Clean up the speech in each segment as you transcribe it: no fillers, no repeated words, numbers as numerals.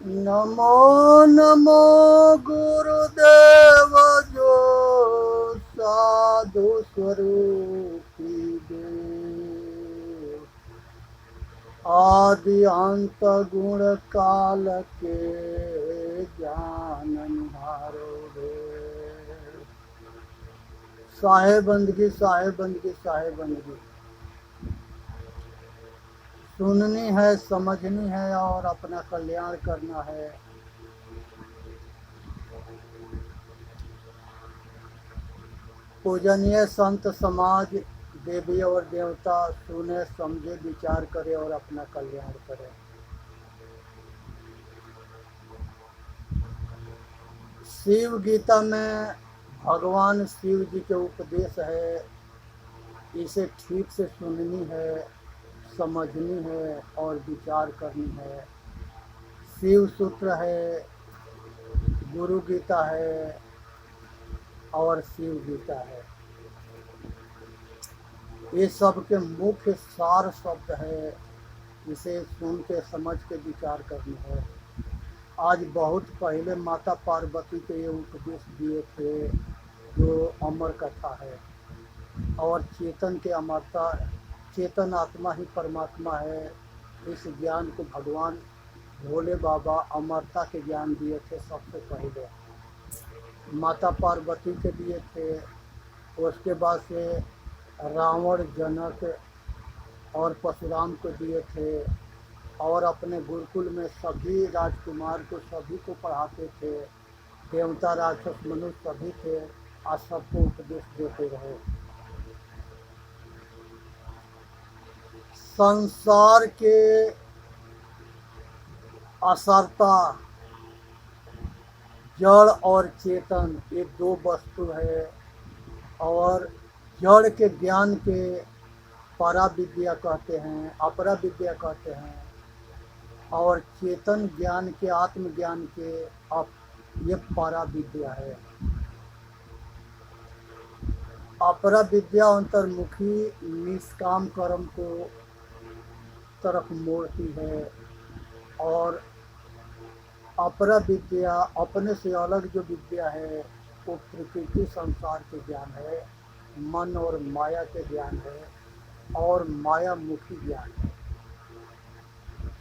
नमो नमो गुरुदेव जो साधु स्वरूपी देव आदि अंत गुण काल के ज्ञान निहारो देव। साहेब बंदगी साहेब बंदगी साहेब बंदगी सुननी है, समझनी है और अपना कल्याण करना है। पूजनीय संत समाज, देवी और देवता सुने, समझे, विचार करे और अपना कल्याण करे। शिव गीता में भगवान शिव जी के उपदेश है, इसे ठीक से सुननी है, समझनी है और विचार करनी है। शिव सूत्र है, गुरु गीता है और शिव गीता है। ये सब के मुख्य सार शब्द है, इसे सुन के समझ के विचार करना है। आज बहुत पहले माता पार्वती के ये उपदेश दिए थे, जो अमर कथा है। और चेतन के अमरता, चेतन आत्मा ही परमात्मा है। इस ज्ञान को भगवान भोले बाबा अमरता के ज्ञान दिए थे सबसे पहले, माता पार्वती के दिए थे। उसके बाद से रावण, जनक और परशुराम को दिए थे। और अपने गुरुकुल में सभी राजकुमार को, सभी को पढ़ाते थे। देवता, राक्षस, मनुष्य सभी थे, आज सबको उपदेश देते रहे। संसार के असरता, जड़ और चेतन, ये दो वस्तु है। और जड़ के ज्ञान के परा विद्या कहते हैं, अपरा विद्या कहते हैं। और चेतन ज्ञान के, आत्मज्ञान के ये परा विद्या है। अपरा विद्या अंतर्मुखी निष्काम कर्म को तरफ मोड़ती है। और अपरा विद्या, अपने से अलग जो विद्या है, वो प्रकृति संसार के ज्ञान है, मन और माया के ज्ञान है और माया मुखी ज्ञान है।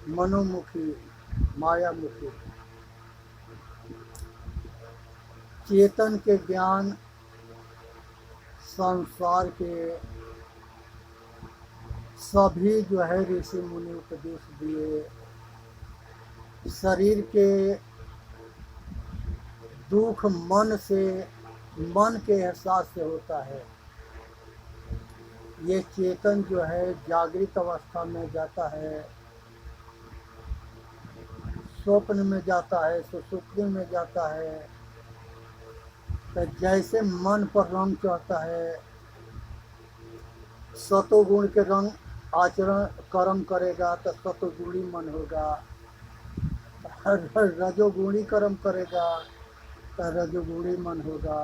मनोमुखी, मायामुखी। चेतन के ज्ञान संसार के सभी जो है ऋषि मुनि उपदेश दिए। शरीर के दुख मन से, मन के एहसास से होता है। ये चेतन जो है जागृत अवस्था में जाता है, स्वप्न में जाता है, सुषुप्ति में जाता है। तो जैसे मन पर रंग चढ़ता है, सतोगुण के रंग आचरण कर्म करेगा तो सतोगुणी मन होगा। रजोगुणी कर्म करेगा तो रजोगुणी मन होगा।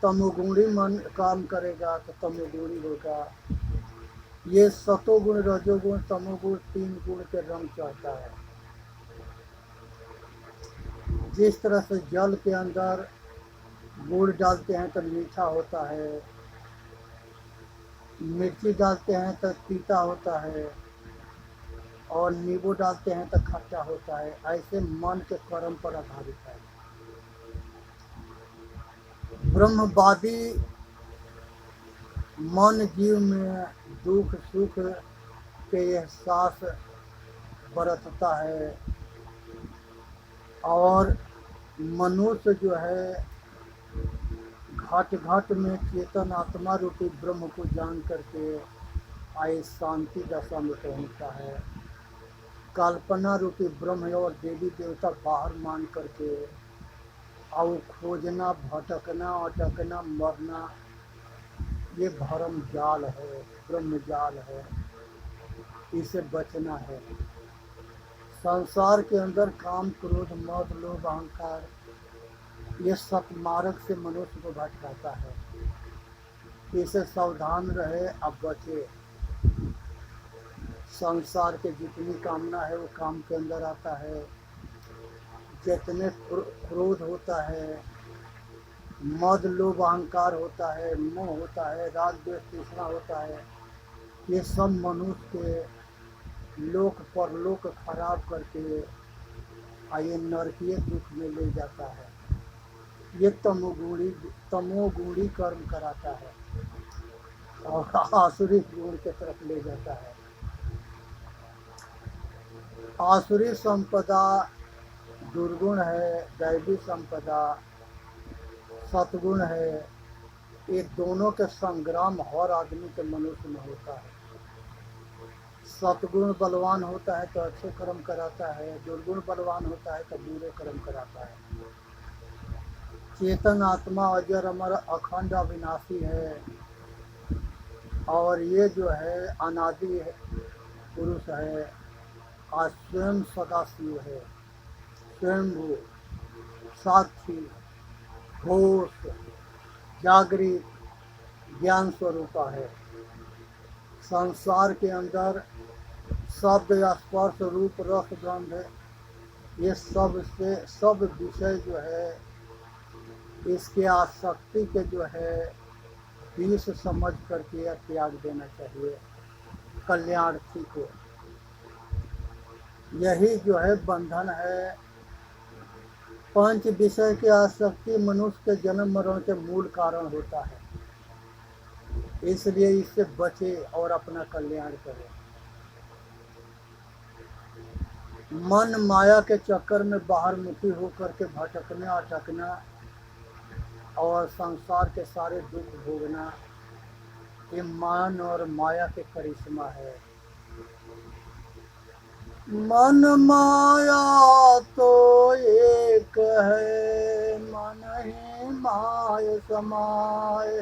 तमोगुणी मन काम करेगा तो तमोगुणी होगा। ये सतोगुण, रजोगुण, तमोगुण, तीन गुण के रंग चढ़ता है। जिस तरह से जल के अंदर गुड़ डालते हैं तो मीठा होता है, मिर्ची डालते हैं तो तीता होता है और नींबू डालते हैं तो खट्टा होता है। ऐसे मन के कर्म पर आधारित है। ब्रह्मवादी मन जीव में दुख सुख के एहसास बरतता है। और मनुष्य जो है घट घट में चेतन आत्मा रूपी ब्रह्म को जान करके आए शांति दशा में पहुँचता है। कल्पना रूपी ब्रह्म और देवी देवता बाहर मान करके और खोजना, भटकना, अटकना, मरना, ये भरम जाल है, ब्रह्म जाल है। इसे बचना है। संसार के अंदर काम, क्रोध, मद, लोभ, अहंकार, ये सतमार्ग से मनुष्य को भटकाता है। इसे सावधान रहे, अब बचे। संसार के जितनी कामना है वो काम के अंदर आता है। जितने क्रोध होता है, मद लोभ अहंकार होता है, मोह होता है, राग द्वेष तृष्णा होता है, ये सब मनुष्य के लोक परलोक खराब करके ये नरकीय दुख में ले जाता है। ये तमोगुणी कर्म कराता है और आसुरी गुण की तरफ ले जाता है। आसुरी संपदा दुर्गुण है, दैवी संपदा सतगुण है। ये दोनों के संग्राम हर आदमी के मनुष्य में होता है। सतगुण बलवान होता है तो अच्छे कर्म कराता है, दुर्गुण बलवान होता है तो बुरे कर्म कराता है। चेतन आत्मा अजर अमर अखंड अविनाशी है और ये जो है अनादि पुरुष है, आज स्वयं सदाशिव है, स्वयं साक्षी घोष जागृत ज्ञान स्वरूपा है। संसार के अंदर शब्द स्पर्श रूप रस गंध ये सब से सब विषय जो है इसके आसक्ति के जो है विष समझ करके त्याग देना चाहिए कल्याणार्थी को। यही जो है बंधन है। पंच विषय की आसक्ति मनुष्य के जन्म मरण के मूल कारण होता है, इसलिए इससे बचे और अपना कल्याण करें। मन माया के चक्कर में बाहर मुखी होकर के भटकना अटकना और संसार के सारे दुख भोगना ये मन और माया के करिश्मा है। मन माया तो एक है, मन ही माय समाय,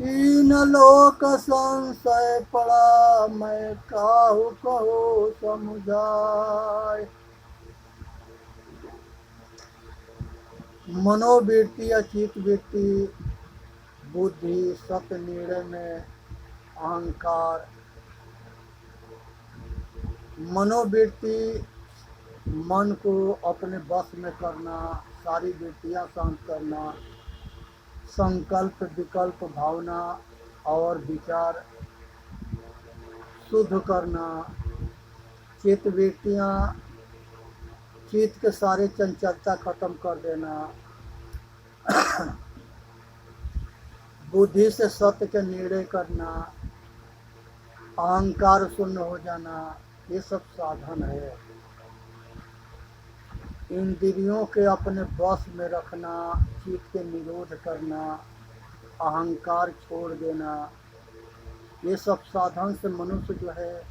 तीन लोक संशय पड़ा, मैं काहू कहो समुझाय। मनोवृत्ति या चित्तवृत्ति बुद्धि सत्य निर्णय में अहंकार। मनोवृत्ति मन को अपने बस में करना, सारी वृत्तियां शांत करना, संकल्प विकल्प भावना और विचार शुद्ध करना। चित्तवृत्तियां चित्त के सारे चंचलता खत्म कर देना। बुद्धि से सत्य के निर्णय करना, अहंकार शून्य हो जाना, ये सब साधन है। इंद्रियों के अपने बस में रखना, चित्त के निरोध करना, अहंकार छोड़ देना, ये सब साधन से मनुष्य जो है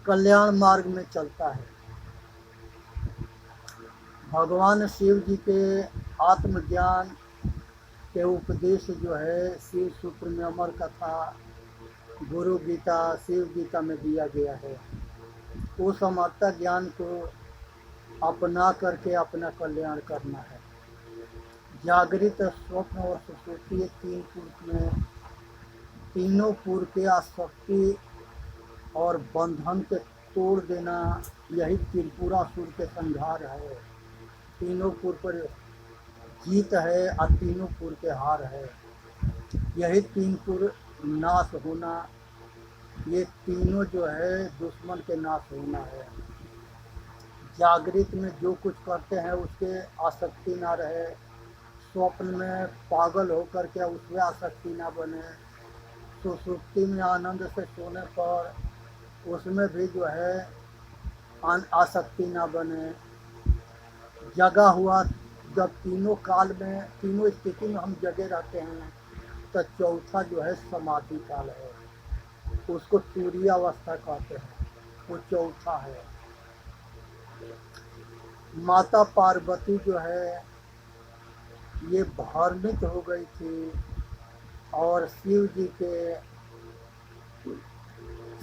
कल्याण मार्ग में चलता है। भगवान शिव जी के आत्मज्ञान के उपदेश जो है शिव सूत्र में अमर कथा गुरु गीता शिव गीता में दिया गया है। उस अमरता ज्ञान को अपना करके अपना कल्याण करना है। जागृत स्वप्न और सुषुप्ति तीन पुरुष में तीनों पुर के आसक्ति और बंधन के तोड़ देना, यही त्रिपुरासुर के संहार है। तीनों पुर पर जीत है और तीनों पुर के हार है। यही तीन पुर नाश होना, ये तीनों जो है दुश्मन के नाश होना है। जागृत में जो कुछ करते हैं उसके आसक्ति ना रहे, स्वप्न में पागल होकर के उसमें आसक्ति ना बने, सुषुप्ति में आनंद से सोने पर उसमें भी जो है आसक्ति ना बने। जगा हुआ जब तीनों काल में तीनों स्थिति में हम जगे रहते हैं तो चौथा जो है समाधि काल है, उसको तुरीय अवस्था कहते हैं, वो चौथा है। माता पार्वती जो है ये भ्रमित हो गई थी और शिव जी के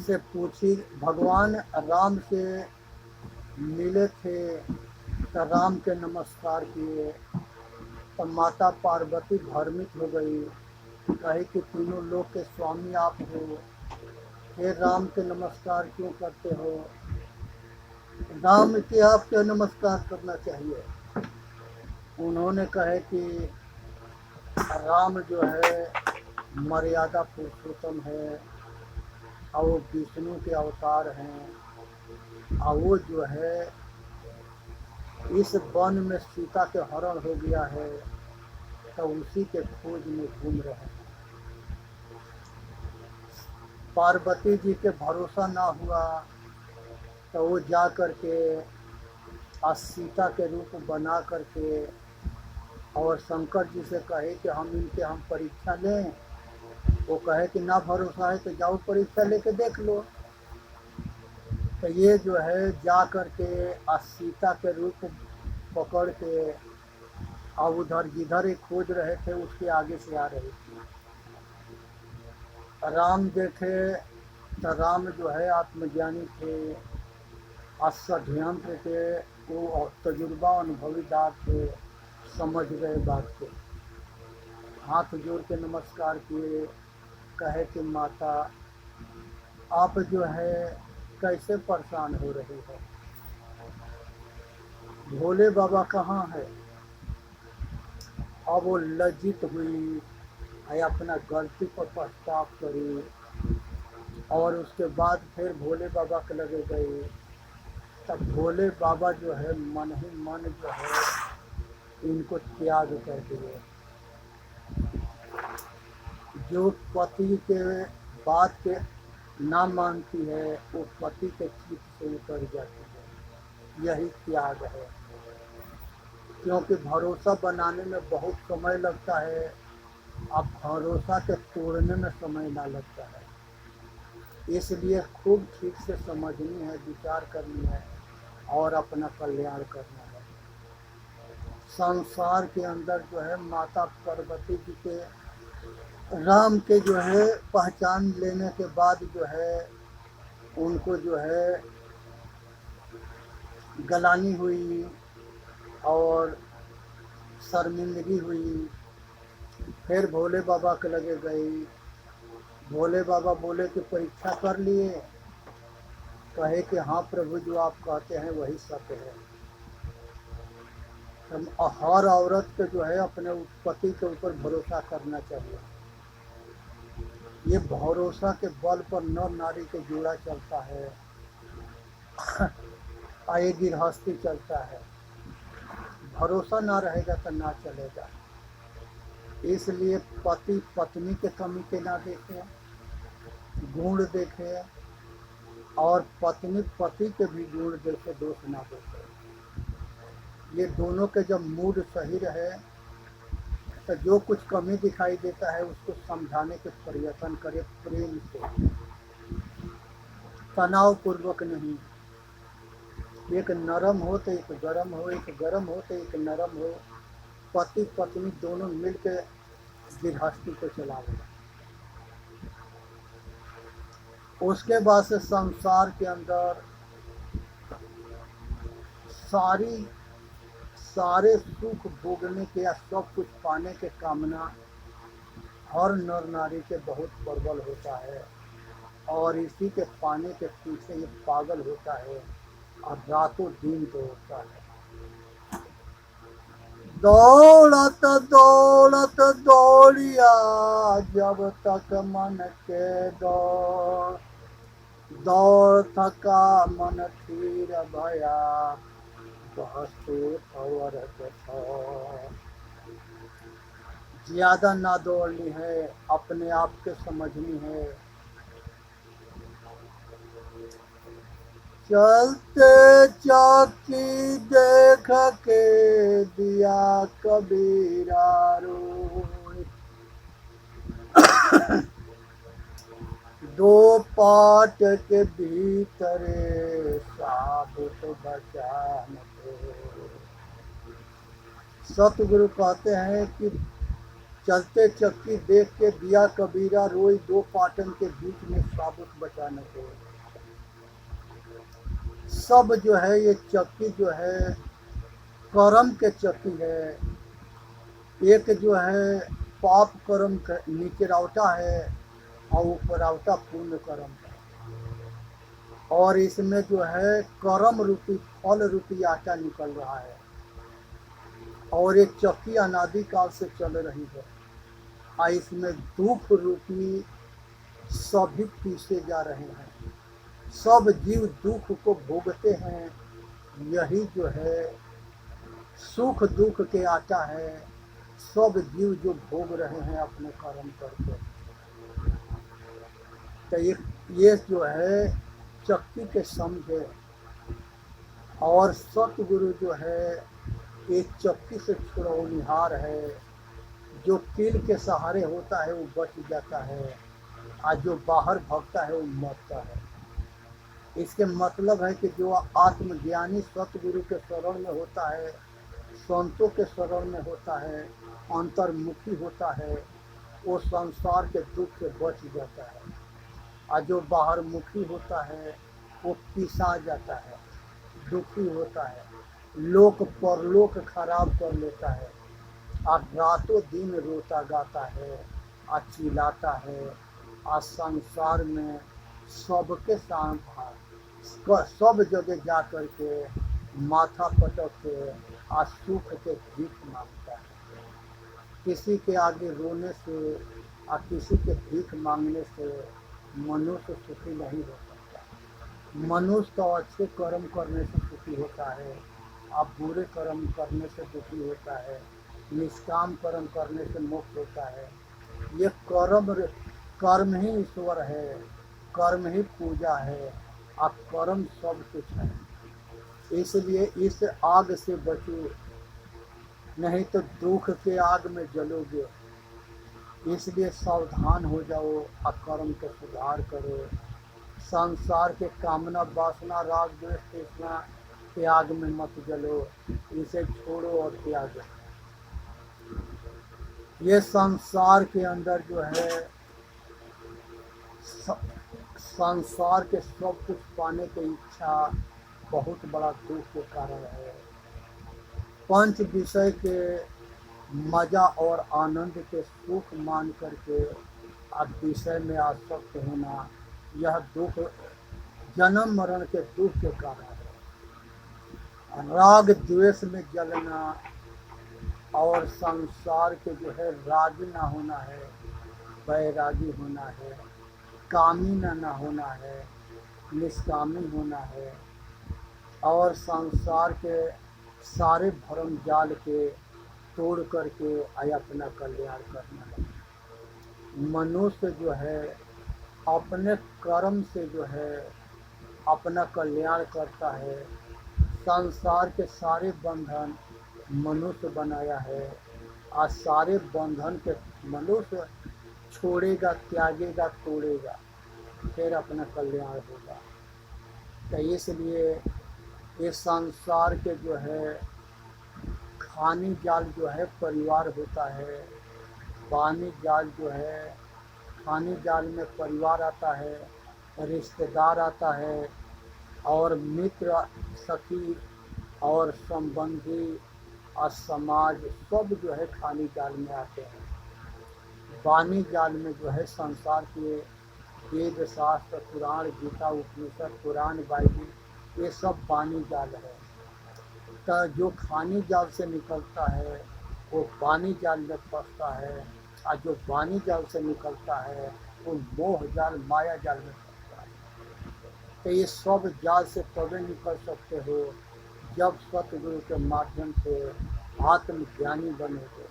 से पूछी, भगवान राम से मिले थे तो राम के नमस्कार किए तो माता पार्वती भ्रमित हो गई, कही कि तीनों लोक के स्वामी आप हो, हे राम के नमस्कार क्यों करते हो। राम के आपके नमस्कार करना चाहिए। उन्होंने कहे कि राम जो है मर्यादा पुरुषोत्तम है और वो विष्णु के अवतार हैं और वो जो है इस वन में सीता के हरण हो गया है तो उसी के खोज में घूम रहे हैं। पार्वती जी के भरोसा ना हुआ तो वो जा करके सीता के रूप बना करके और शंकर जी से कहे कि हम परीक्षा लें। वो कहे कि ना भरोसा है तो जाओ परीक्षा लेके देख लो। तो ये जो है जा करके सीता के रूप पकड़ के और उधर जिधर ही खोज रहे थे उसके आगे से आ रही थी। राम देखे तो राम जो है आत्मज्ञानी थे, षड्यंत्र थे, वो तजुर्बा अनुभवीदार थे, समझ गए बात को। हाथ जोड़ के नमस्कार किए, कहे कि माता आप जो है कैसे परेशान हो रही है, भोले बाबा कहाँ है। अब वो लज्जित हुई, अपना गलती पर पछताव करी और उसके बाद फिर भोले बाबा के लगे गई। तब भोले बाबा जो है मन ही मन जो है इनको त्याग कर दिए। जो पति के बात के ना मानती है वो पति के चित से उतर जाती है, यही त्याग है। क्योंकि भरोसा बनाने में बहुत समय लगता है, अब भरोसा के तोड़ने में समय ना लगता है। इसलिए खूब ठीक से समझनी है, विचार करनी है और अपना कल्याण करना है। संसार के अंदर जो है माता पार्वती जी के राम के जो है पहचान लेने के बाद जो है उनको जो है गलानी हुई और शर्मिंदगी हुई। फिर भोले बाबा के लगे गई। भोले बाबा बोले कि परीक्षा कर लिए, कहे कि हाँ प्रभु जो आप कहते हैं वही सत्य है। तो हर औरत के जो है अपने पति के ऊपर भरोसा करना चाहिए। ये भरोसा के बल पर नर नारी के जोड़ा चलता है, आए गृहस्थी चलता है। भरोसा ना रहेगा तो ना चलेगा। इसलिए पति पत्नी के कमी के ना देखे, गुण देखे और पत्नी पति के भी गुण देखे, दोष ना देखे। ये दोनों के जब मूड सही रहे तो जो कुछ कमी दिखाई देता है उसको समझाने के प्रयत्न करे, प्रेम से, तनाव पूर्वक नहीं। एक नरम हो तो एक गरम हो, एक गरम हो तो एक नरम हो। पति पत्नी दोनों मिलकर गृहस्थी को चलावे। उसके बाद से संसार के अंदर सारे सुख भोगने के या सब कुछ पाने के कामना हर नर नारी के बहुत प्रबल होता है और इसी के पाने के पीछे ये पागल होता है और रातों दिन दौड़ता है। दौलत दौलत दौड़िया जब तक मन के दौड़, दौड़ थका मन थीर भया वस्तु अवरत। ज्यादा ना दौड़नी है, अपने आप के समझनी है। चलते चौकी देख के दिया कबीरा रोए, दो पाट के भीतर साबुत बचान को। सतगुरु कहते हैं कि चलते चक्की देख के दिया कबीरा रोई, दो पाटन के बीच में साबुत बचाने को। सब जो है ये चक्की जो है कर्म के चक्की है। एक जो है पाप कर्म नीचे रावटा है और ऊपर रावटा पुण्य कर्म है। और इसमें जो है कर्म रूपी फल रूपी आटा निकल रहा है और एक चक्की अनादि काल से चल रही है। और इसमें दुख रूपी सभी पीसे जा रहे हैं। सब जीव दुख को भोगते हैं। यही जो है सुख दुख के आटा है। सब जीव जो भोग रहे हैं अपने कर्म करके। तो ये जो है चक्की के समझे। और सतगुरु जो है एक चक्की से छुड़ौनिहार है। जो कील के सहारे होता है वो बच जाता है और जो बाहर भगता है वो मरता है। इसके मतलब है कि जो आत्मज्ञानी सतगुरु के शरण में होता है, संतों के शरण में होता है, अंतर्मुखी होता है, वो संसार के दुख से बच जाता है। और जो बाहर मुखी होता है वो पिसा जाता है, दुखी होता है, लोक परलोक खराब कर लेता है और रातों दिन रोता गाता है और चिल्लाता है और संसार में सबके सामने सब जगह जा कर के माथा पटक के और सुख के भीख मांगता है। किसी के आगे रोने से और किसी के भीख मांगने से मनुष्य सुखी नहीं हो सकता। मनुष्य तो अच्छे कर्म करने से सुखी होता है और बुरे कर्म करने से दुखी होता है। निष्काम कर्म करने से मोक्ष होता है। ये कर्म ही ईश्वर है, कर्म ही पूजा है और कर्म सब कुछ है। इसलिए इस आग से बचो, नहीं तो दुख के आग में जलोगे। इसलिए सावधान हो जाओ और कर्म के सुधार करो। संसार के कामना वासना राग द्वेष तृष्णा के आग में मत जलो, इसे छोड़ो और त्यागो। ये संसार के अंदर जो है संसार के सब कुछ पाने की इच्छा बहुत बड़ा दुख के कारण है। पंच विषय के मजा और आनंद के सुख मान करके अब विषय में आसक्त होना, यह दुख जन्म मरण के दुख के कारण है। राग द्वेष में जलना और संसार के जो है रागी ना होना है, बैरागी होना है, कामी ना होना है, निष्कामी होना है और संसार के सारे भरम जाल के तोड़ करके अपना कल्याण करना है। मनुष्य जो है अपने कर्म से जो है अपना कल्याण करता है। संसार के सारे बंधन मनुष्य बनाया है और सारे बंधन के मनुष्य छोड़ेगा, त्यागेगा, तोड़ेगा, फिर अपना कल्याण होगा। तो इसलिए ये संसार के जो है खानी जाल जो है परिवार होता है, पानी जाल जो है खानी जाल में परिवार आता है, रिश्तेदार आता है और मित्र सखी और संबंधी और समाज सब जो है खानी जाल में आते हैं। वाणी जाल में जो है संसार के वेद शास्त्र पुराण गीता उपनिषद पुराण बाइबल ये सब वाणी जाल है। तो जो खानी जाल से निकलता है वो वाणी जाल में फंसता है और जो वाणी जाल से निकलता है वो मोह जाल माया जाल में फंसता है। तो ये सब जाल से तभी निकल सकते हो जब सतगुरु के माध्यम से आत्मज्ञानी बनोगे।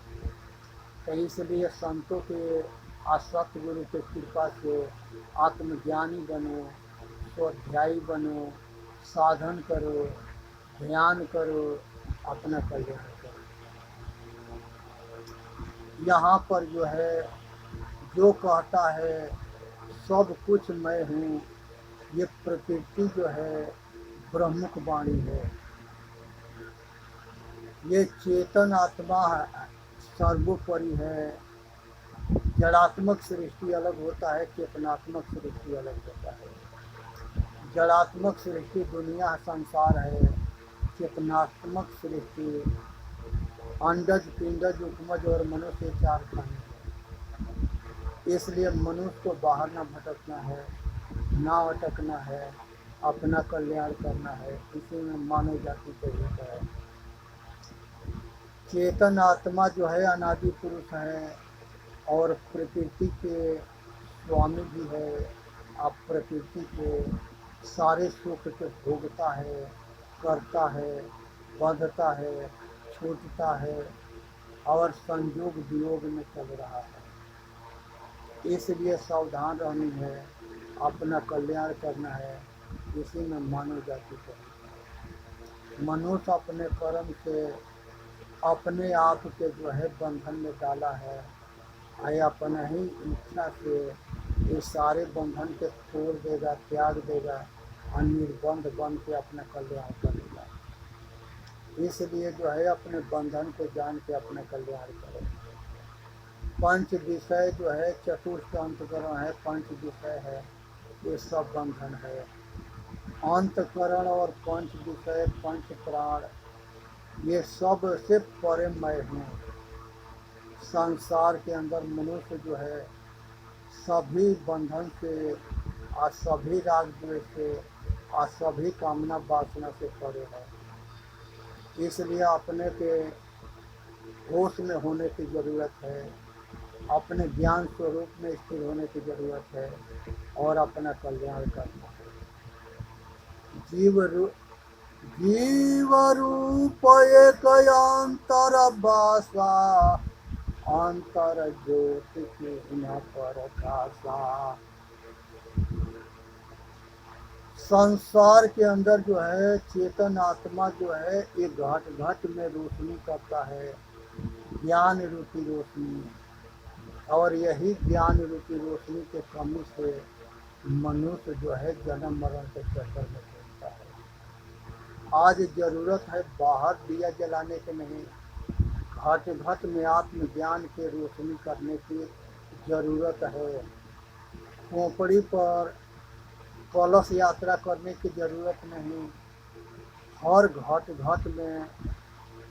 तो इसलिए संतों के और सतगुरु के कृपा से आत्मज्ञानी बनो, स्वाध्यायी बनो, साधन करो, ध्यान करो, अपना कल्याण करो। यहाँ पर जो है जो कहता है सब कुछ मैं हूँ, ये प्रकृति जो है ब्रह्मक वाणी है। ये चेतन आत्मा सर्वोपरि है। जड़ात्मक सृष्टि अलग होता है, चेतनात्मक सृष्टि अलग होता है। जड़ात्मक सृष्टि दुनिया संसार है, चेतनात्मक सृष्टि अंडज पिंडज उपमज और मनुष्य चार खाने हैं। इसलिए मनुष्य को बाहर ना भटकना है, ना अटकना है, अपना कल्याण करना है। इसी में मानव जाति का हित है। चेतन आत्मा जो है अनादि पुरुष है और प्रकृति के स्वामी भी है। आप प्रकृति के सारे सुख के भोगता है, करता है, बंधता है, छूटता है और संयोग वियोग में चल रहा है। इसलिए सावधान रहनी है, अपना कल्याण करना है। इसी में मानव जाति को मनुष्य अपने कर्म से अपने आप के जो है बंधन में डाला है। अपना ही इच्छा से ये सारे बंधन के तोड़ देगा, त्याग देगा और निर्बंध बन के अपना कल्याण करेगा। इसलिए जो है अपने बंधन को जान के अपना कल्याण करें। पंच विषय जो है चतुर्थ अंतकरण है, पंच विषय है, ये सब बंधन है। अंतकरण और पंच विषय, पंच प्राण, ये सब से परे मैं हूँ। संसार के अंदर मनुष्य जो है सभी बंधन से और सभी राग द्वेष से और सभी कामना वासना से परे है। इसलिए अपने के होश में होने की जरूरत है, अपने ज्ञान स्वरूप में स्थिर होने की जरूरत है और अपना कल्याण करना है। जीव रूप एक अंतर बासा, अंतर ज्योति की न प्रकाशा। संसार के अंदर जो है चेतन आत्मा जो है ये घट घट में रोशनी करता है, ज्ञान रूपी रोशनी। और यही ज्ञान रूपी रोशनी के कमी से मनुष्य जो है जन्म मरण के चक्कर में घूमता है। आज जरूरत है बाहर दिया जलाने के नहीं, घट घट में आत्मज्ञान के रोशनी करने की जरूरत है। खोपड़ी पर कलश यात्रा करने की जरूरत नहीं, हर घट घट में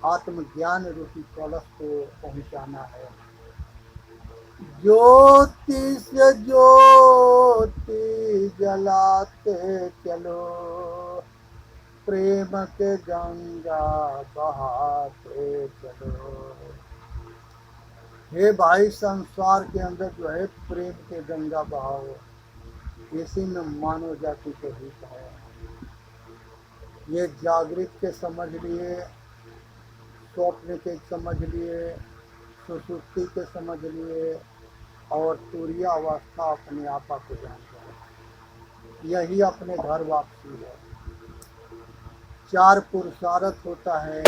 आत्मज्ञान रूपी कलश को पहुंचाना है। ज्योति से ज्योति जलाते चलो, प्रेम के गंगा बहाते चलो। हे भाई, संसार के अंदर जो है प्रेम के गंगा बहाओ। इसी में मानव जाति के हित है। ये जागृत के समझ लिए, स्वप्न के समझ लिए, सुसुप्ति के समझ लिए और तुरीय अवस्था अपने आपा को जान जाए। यही अपने घर वापसी है। चार पुरुषार्थ होता है।